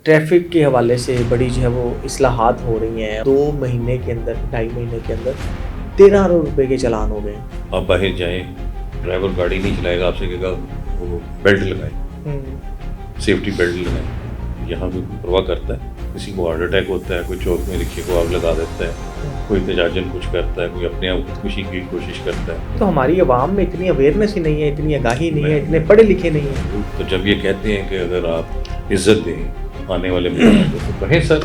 Traffic के हवाले से बड़ी जो है वो इस्लाहात हो रही हैं। 2 महीने के अंदर 2.5 महीने के अंदर 13 अरब रुपए के चालान हो गए हैं। आप बाहर जाएं, ड्राइवर गाड़ी नहीं चलाएगा, आपसे कहेगा वो बेल्ट लगाएं, सेफ्टी बेल्ट लगाएं। यहाँ कोई परवाह करता है? किसी को हार्ट अटैक होता है, कोई चौक में रिक्शे को आग लगा देता है, कोई तजाजन कुछ करता है, कोई अपने आप खुदकुशी की कोशिश करता है। तो हमारी आवाम में इतनी अवेयरनेस ही नहीं है, इतनी आगाही नहीं है, इतने पढ़े लिखे नहीं हैं। तो जब ये कहते हैं कि अगर आप इज्जत दें आने वाले मेहमान को, तो कहें सर,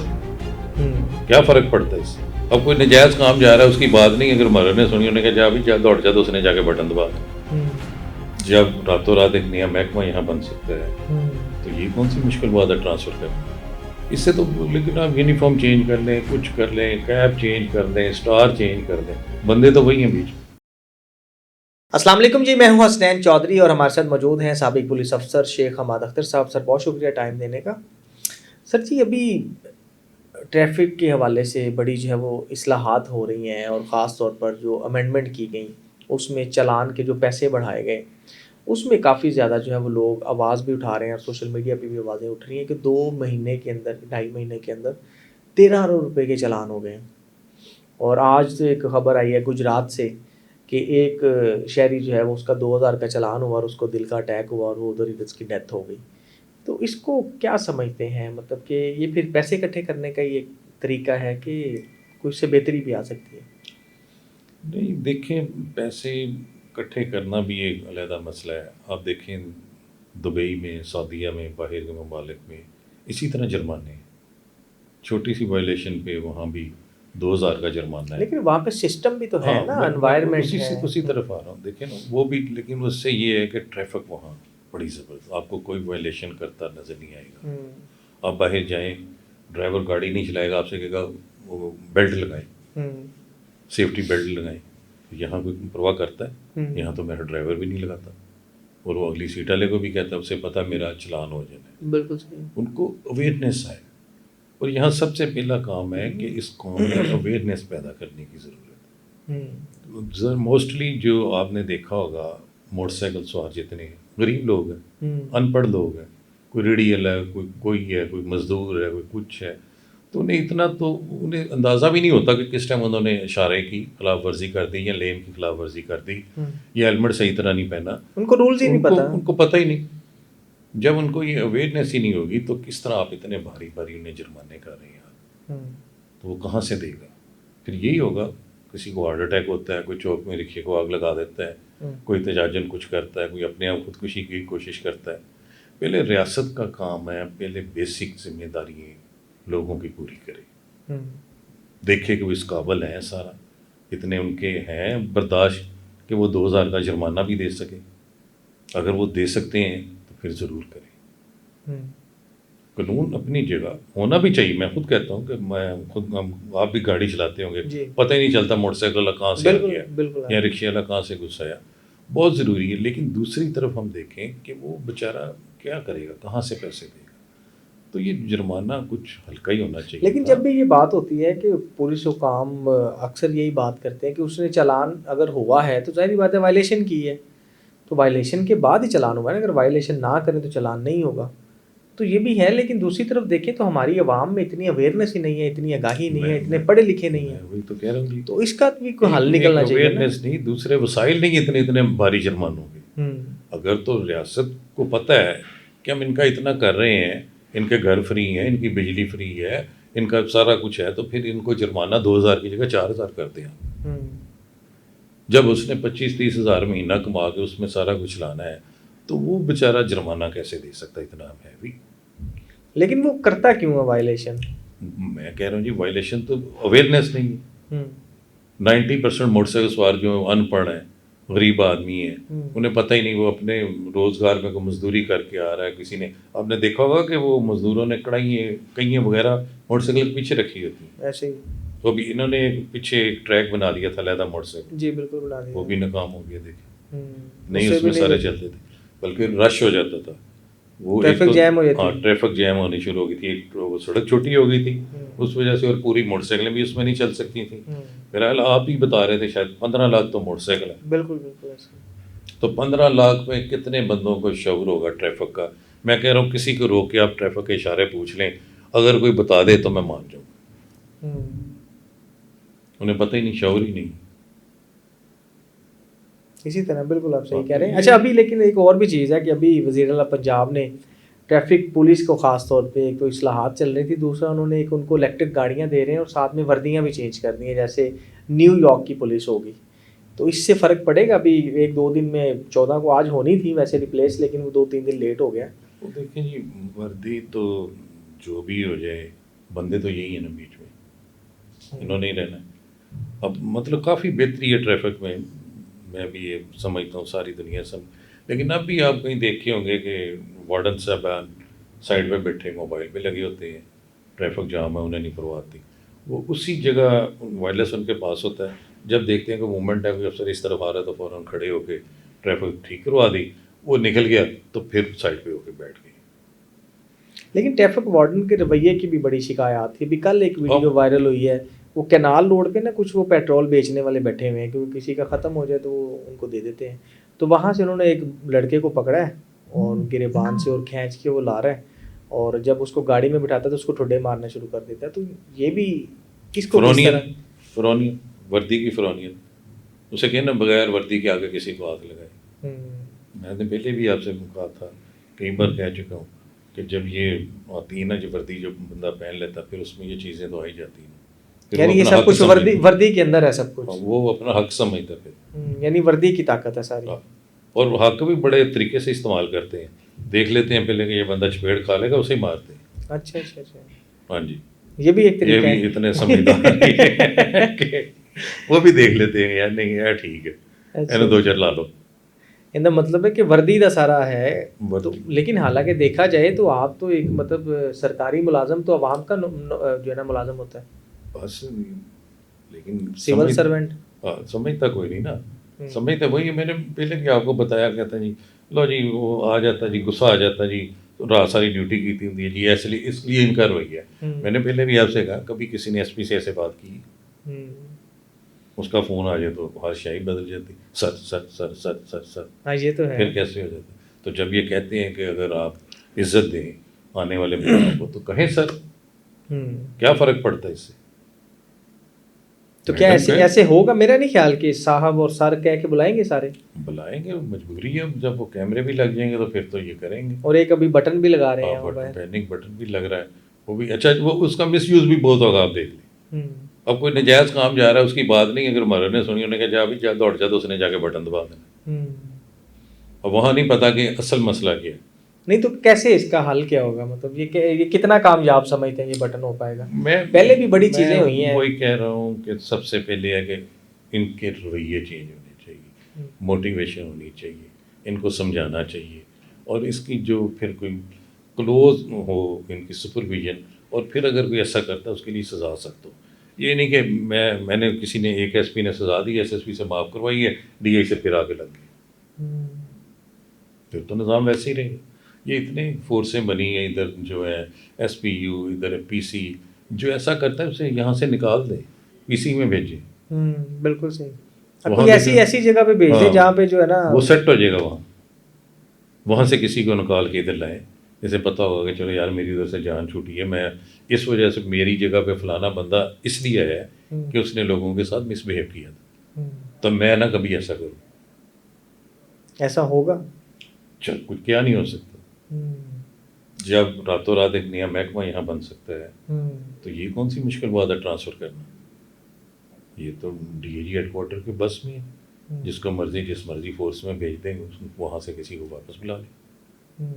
क्या फ़र्क पड़ता है इससे? अब कोई नजायज़ काम जा रहा है, उसकी बात नहीं, अगर मर्द ने सुनी, उन्होंने कहा जा भी जा, दौड़ जा, तो उसने जाके बटन दबा दिया। जब रातों रात एक नया महकमा यहाँ बन सकता है, तो ये कौन सी मुश्किल बात है ट्रांसफ़र करना? इससे तो लेकिन आप यूनिफॉर्म चेंज कर लें, कुछ कर लें, कैब चेंज कर लें, स्टार चेंज कर लें, बंदे तो वही हैं बीच। अस्सलाम वालेकुम जी, मैं हूं हसनैन चौधरी और हमारे साथ मौजूद हैं साबिक पुलिस अफसर शेख हमाद अख्तर साहब। सर बहुत शुक्रिया टाइम देने का। सर जी, अभी ट्रैफिक के हवाले से बड़ी जो है वो इस्लाहात हो रही हैं और ख़ास तौर पर जो अमेंडमेंट की गई उसमें चालान के जो पैसे बढ़ाए गए, उसमें काफ़ी ज़्यादा जो है वो लोग आवाज़ भी उठा रहे हैं और सोशल मीडिया पे भी आवाज़ें उठ रही हैं कि 2 महीने के अंदर 2.5 महीने के अंदर 13 अरब रुपए के चालान हो गए हैं। और आज तो एक ख़बर आई है गुजरात से कि एक शहरी जो है वो उसका 2000 का चालान हुआ और उसको दिल का अटैक हुआ और वो उधर ही उसकी डेथ हो गई। तो इसको क्या समझते हैं, मतलब कि ये फिर पैसे इकट्ठे करने का ही एक तरीका है कि कोई इससे बेहतरी भी आ सकती है? नहीं, देखें, पैसे इकट्ठे करना भी एक अलहदा मसला है। आप देखें दुबई में, सऊदीया में, बाहर के ममालिक में इसी तरह जुर्माने हैं। छोटी सी वायलेशन पे वहाँ भी 2000 का जुर्माना है। लेकिन वहाँ पे सिस्टम भी तो है ना, एनवायरनमेंट है। उसी तरफ आ रहा हूँ। देखें ना, वो भी, लेकिन उससे ये है कि ट्रैफिक वहाँ बड़ी ज़बरदस्त, आपको कोई वायलेशन करता नज़र नहीं आएगा। आप बाहर जाएं, ड्राइवर गाड़ी नहीं चलाएगा, आपसे कहेगा वो बेल्ट लगाएं, सेफ्टी बेल्ट लगाएं। यहाँ कोई परवाह करता है? यहाँ तो मेरा ड्राइवर भी नहीं लगाता, और वो अगली सीट वाले को भी कहता है, उससे पता मेरा चलान हो जाना है। बिल्कुल सही। उनको अवेयरनेस आए, और यहाँ सबसे पहला काम है कि इस कौम में अवेयरनेस पैदा करने की ज़रूरत है। मोस्टली जो आपने देखा होगा, मोटरसाइकिल सवार जितने गरीब लोग हैं, अनपढ़ लोग हैं, कोई रेडी वाला है, कोई है, कोई मज़दूर है, कोई कुछ है, तो उन्हें इतना तो उन्हें अंदाज़ा भी नहीं होता कि किस टाइम उन्होंने इशारे की खिलाफ वर्जी कर दी या लेन की खिलाफ वर्जी कर दी या हेलमेट सही तरह नहीं पहना। उनको रूल्स ही नहीं पता, उनको पता ही नहीं। जब उनको ये अवेयरनेस ही नहीं होगी तो किस तरह आप इतने भारी भारी उन्हें जुर्माने कर रहे हैं, तो वो कहाँ से देगा? फिर यही होगा, किसी को हार्ट अटैक होता है, कोई चौक में रिक्शे को आग लगा देता है, कोई तजाजन कुछ करता है, कोई अपने आप खुदकुशी की कोशिश करता है। पहले रियासत का काम है, पहले बेसिक जिम्मेदारी लोगों की पूरी करे, देखे कि वो इस काबिल हैं, सारा इतने उनके हैं बर्दाश्त कि वो 2000 का जुर्माना भी दे सके। अगर वो दे सकते हैं तो फिर ज़रूर करें। कानून अपनी जगह होना भी चाहिए। मैं खुद कहता हूँ कि मैं खुद, आप भी गाड़ी चलाते होंगे, पता ही नहीं चलता मोटरसाइकिल वाला कहाँ से आ गया या रिक्शे वाला कहाँ से घुस आया। बहुत ज़रूरी है। लेकिन दूसरी तरफ हम देखें कि वो बेचारा क्या करेगा, कहाँ से पैसे देगा, तो ये जुर्माना कुछ हल्का ही होना चाहिए। लेकिन जब भी ये बात होती है कि पुलिस हुकाम अक्सर यही बात करते हैं कि उसने चालान अगर हुआ है तो जाहिर बात है वायलेशन की है, तो वायलेशन के बाद ही चालान हुआ है ना। अगर वायलेशन ना करें तो चालान नहीं होगा, तो ये भी है। लेकिन दूसरी तरफ देखें तो हमारी आवाम में इतनी अवेयरनेस ही नहीं है, इतनी आगाही नहीं है, इतने पढ़े लिखे नहीं है। वही तो कह रहा हूँ, तो इसका भी कोई हल निकलना चाहिए। अवेयरनेस नहीं, दूसरे वसाइल नहीं इतने भारी जुर्मानों के। अगर तो रियासत को पता है कि हम इनका इतना कर रहे हैं, इनके घर फ्री हैं, इनकी बिजली फ्री है, इनका सारा कुछ है, तो फिर इनको जुर्माना 2000 की जगह 4000 कर दें। जब उसने 25-30 हज़ार महीना कमा के उसमें सारा कुछ लाना है, तो वो बेचारा जुर्माना कैसे दे सकता है इतना हैवी? लेकिन वो करता क्यों है वायलेशन? मैं कह रहा हूँ जी, वायलेशन तो अवेयरनेस नहीं है। 90% मोटरसाइकिल सवार जो अनपढ़ हैं, गरीब आदमी है, उन्हें पता ही नहीं, वो अपने रोज़गार में कोई मजदूरी करके आ रहा है। किसी ने, आपने देखा होगा कि वो मजदूरों ने कढ़ाइयाँ वगैरह मोटरसाइकिल के पीछे रखी होती हैं। ऐसे ही तो अभी इन्होंने पीछे एक ट्रैक बना दिया था लहदा मोटरसाइकिल। जी बिल्कुल बना दिया, वो भी नाकाम हो गया। देखे नहीं, उसमें सारे चलते थे, बल्कि रश हो जाता था। वो ट्रैफिक जैम हो जाती थी। हाँ, ट्रैफिक जैम होनी शुरू हो गई थी। एक सड़क छोटी हो गई थी उस वजह से, और पूरी मोटरसाइकिलें भी उसमें नहीं चल सकती थी। फिलहाल आप ही बता रहे थे शायद 15 लाख तो मोटरसाइकिल है। बिल्कुल बिल्कुल ऐसे। तो 15 लाख में कितने बंदों को शऊर होगा ट्रैफिक का? मैं कह रहा हूँ किसी को रोक के आप ट्रैफिक के इशारे पूछ लें, اگر کوئی بتا دے تو میں مان جاؤں گا. انہیں پتہ ہی نہیں، شعور ہی نہیں. اسی طرح بالکل آپ صحیح کہہ رہے ہیں. اچھا ابھی لیکن ایک اور بھی چیز ہے کہ ابھی وزیر اعلیٰ پنجاب نے ٹریفک پولیس کو خاص طور پہ ایک تو اصلاحات چل رہی تھی، دوسرا انہوں نے ایک ان کو الیکٹرک گاڑیاں دے رہے ہیں اور ساتھ میں وردیاں بھی چینج کر دی ہیں، جیسے نیو یارک کی پولیس ہوگی. تو اس سے فرق پڑے گا؟ ابھی 1-2 دن میں 14 کو آج ہونی تھی ویسے ریپلیس، لیکن وہ 2-3 دن لیٹ ہو گیا. وہ دیکھیں جی، وردی تو جو بھی ہو جائے، بندے تو یہی ہیں نا بیچ میں، انہوں نے ہی رہنا ہے. اب مطلب کافی بہتری ہے ٹریفک میں بھی یہ سمجھتا ہوں ساری دنیا لیکن اب بھی آپ کہیں دیکھے ہوں گے کہ وارڈن صاحبان سائڈ پہ بیٹھے موبائل پہ لگے ہوتے ہیں، ٹریفک جام ہے انہیں نہیں پرواہ آتی. وہ اسی جگہ وائرلیس ان کے پاس ہوتا ہے، جب دیکھتے ہیں کہ موومنٹ ہے، کوئی افسر اس طرف آ رہا ہے تو فوراً کھڑے ہو کے ٹریفک ٹھیک کروا دی. وہ نکل گیا تو پھر سائڈ پہ ہو کے بیٹھ گئی. لیکن ٹریفک وارڈن کے رویے کی بھی بڑی شکایات تھی. ابھی کل ایک ویڈیو وائرل ہوئی ہے، وہ کینال روڈ پہ نا کچھ وہ پیٹرول بیچنے والے بیٹھے ہوئے ہیں، کیونکہ کسی کا ختم ہو جائے تو وہ ان کو دے دیتے ہیں. تو وہاں سے انہوں نے ایک لڑکے کو پکڑا ہے اور گریبان سے اور کھینچ کے وہ لا رہا ہے، اور جب اس کو گاڑی میں بٹھاتا ہے تو اس کو ٹھڈے مارنا شروع کر دیتا ہے. تو یہ بھی کس کو کس طرح فرونیت وردی کی فرونیت، اسے کہنا بغیر وردی کے آگے کسی کو ہاتھ لگائے. میں نے پہلے بھی آپ سے کہا تھا، کئی بار کہہ چکا ہوں کہ جب یہ آتی ہے نا جو وردی جو بندہ پہن لیتا پھر اس میں یہ چیزیں تو آ ہی جاتی ہیں. یعنی یہ سب کچھ وردی کے اندر ہے، سب کچھ وہ اپنا حق سمجھتا پھر، یعنی وردی کی طاقت ہے ساری. اور حق بھی بڑے طریقے سے استعمال کرتے ہیں. دیکھ لیتے ہیں پہلے کہ یہ بندہ چپیڑ کھا لے گا، اسے ہی مارتے ہیں. اچھا اچھا اچھا. ہاں جی، یہ بھی ایک طریقہ ہے. یہ بھی اتنے سمجھدار کہ وہ بھی دیکھ لیتے ہیں، یار نہیں یار ٹھیک ہے، 2-4 لا لو. ان کا مطلب ہے کہ وردی کا سارا ہے. تو لیکن حالانکہ دیکھا جائے تو آپ تو ایک مطلب سرکاری ملازم تو عوام کا جو ہے نا ملازم ہوتا ہے بس، لیکن سول سرونٹ. سمجھتا کوئی نہیں نا، سمجھتا وہی. میں نے پہلے بھی آپ کو بتایا، کہتا جی لو جی وہ آ جاتا جی، غصہ آ جاتا جی، رات ساری ڈیوٹی کی تھی جی، اس لیے ان کا رویہ ہے. میں نے پہلے بھی آپ سے کہا، کبھی کسی نے ایس پی سے ایسے بات کی، اس کا فون آ جائے تو ہر شاہی بدل جاتی، سر سر سر سر سر سر. ہاں یہ تو ہے. پھر کیسے ہو جاتا؟ تو جب یہ کہتے ہیں کہ اگر آپ عزت دیں آنے والے بندوں کو تو کہیں سر، کیا فرق پڑتا ہے اس سے؟ تو کیا ایسے ہوگا؟ میرا نہیں خیال کہ صاحب اور سر کہہ کے بلائیں گے، سارے بلائیں گے، مجبوری ہے. جب وہ کیمرے بھی لگ جائیں گے تو پھر تو یہ کریں گے. اور ایک ابھی بٹن بھی لگا رہے ہیں، پینک بٹن بھی لگ رہا ہے وہ بھی. اچھا وہ اس کا مس یوز بھی بہت ہوگا، آپ دیکھ لیں. اب کوئی نجائز کام جا رہا ہے، اس کی بات نہیں، اگر مرد نے سنی، انہوں نے کہا جا بھی جا دوڑ جا، تو اس نے جا کے بٹن دبا دینا. اب وہاں نہیں پتا کہ اصل مسئلہ کیا ہے. نہیں تو کیسے اس کا حل کیا ہوگا؟ مطلب یہ کتنا کامیاب سمجھتے ہیں یہ بٹن ہو پائے گا؟ پہلے بھی بڑی چیزیں ہوئی ہیں. وہی کہہ رہا ہوں کہ سب سے پہلے ہے کہ ان کے رویے چینج ہونے چاہیے، موٹیویشن ہونی چاہیے، ان کو سمجھانا چاہیے، اور اس کی جو پھر کوئی کلوز ہو ان کی سپرویژن، اور پھر اگر کوئی ایسا کرتا ہے اس کے لیے سزا سخت ہو. یہ نہیں کہ میں نے کسی نے ایک ایس پی نے سزا دی، ایس ایس پی سے معاف کروائی ہے، ڈی آئی سے پھر آگے لگ گئے، پھر تو نظام ویسے ہی رہے گا. یہ اتنے فورسیں بنی ہیں، ادھر جو ہے ایس پی یو، ادھر پی سی، جو ایسا کرتا ہے اسے یہاں سے نکال دے، پی سی میں بھیجے. بالکل صحیح. کوئی ایسی جگہ پہ بھیج دے جہاں پہ جو ہے نا وہ سیٹ ہو جائے گا. وہاں سے کسی کو نکال کے ادھر لائیں، جیسے پتہ ہوگا کہ چلو یار میری ادھر سے جان چھوٹی ہے، میں اس وجہ سے میری جگہ پہ فلانا بندہ اس لیے ہے کہ اس نے لوگوں کے ساتھ مس بہیو کیا تھا، تو میں نہ کبھی ایسا کروں. ایسا ہوگا؟ چل کچھ کیا نہیں ہو سکتا. جب راتوں رات ایک نیا محکمہ یہاں بن سکتا ہے تو یہ کون سی مشکل بات ہے ٹرانسفر کرنا. یہ تو D A G headquarter کے بس میں ہے، جس کو مرضی جس مرضی فورس میں بھیج دیں گے، وہاں سے کسی کو واپس بلا لیں.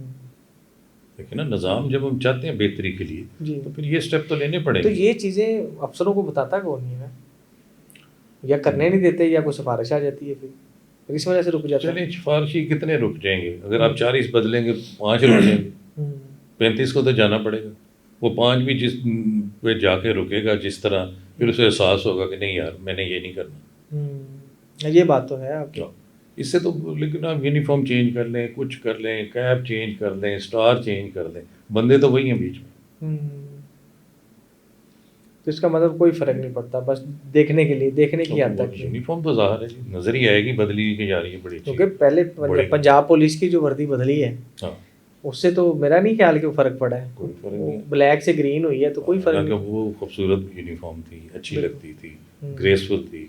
لیکن نا نظام جب ہم چاہتے ہیں بہتری کے لیے تو پھر یہ اسٹیپ تو لینے پڑیں گے. تو یہ چیزیں افسروں کو بتاتا کون نہیں ہے، یا کرنے نہیں دیتے، یا کوئی سفارش آ جاتی ہے پھر اس وجہ سے رک جاتا ہے. چلیں سفارشی کتنے رک جائیں گے؟ اگر آپ 40 بدلیں گے 5 رک جائیں گے، 35 کو تو جانا پڑے گا. وہ 5 بھی جس پہ جا کے رکے گا جس طرح، پھر اسے احساس ہوگا کہ نہیں یار میں نے یہ نہیں کرنا. یہ بات تو ہے آپ کی. اس سے تو لیکن آپ یونیفارم چینج کر لیں، کچھ کر لیں، کیب چینج کر لیں، اسٹار چینج کر لیں، بندے تو وہی ہیں بیچ میں. تو اس کا مطلب کوئی فرق نہیں پڑتا، بس دیکھنے کے لیے، دیکھنے کی حد تک. یونیفارم تو ظاہر ہے جی، نظر ہی آئے گی بدلی کی جا رہی ہے بڑی. کیونکہ پہلے پنجاب پولیس کی جو وردی بدلی ہے اس سے تو میرا نہیں خیال کہ فرق پڑا ہے. کوئی فرق نہیں. بلیک سے گرین ہوئی ہے تو کوئی فرق حالانکہ نہیں. وہ خوبصورت یونیفارم تھی, اچھی لگتی تھی, گریسفل تھی.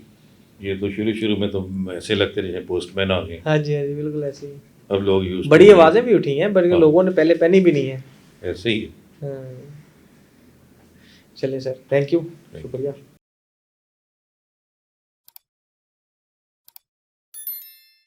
یہ تو شروع میں تو ایسے لگتے رہے پوسٹ مین آ گئے. ہاں جی ہاں جی بالکل ایسے ہی. اب لوگ یوز بڑی آوازیں بھی اٹھی ہیں بلکہ لوگوں نے پہلے پہنی بھی نہیں ہے. ایسے ہی. چلے سر, تھینک یو, شکریہ.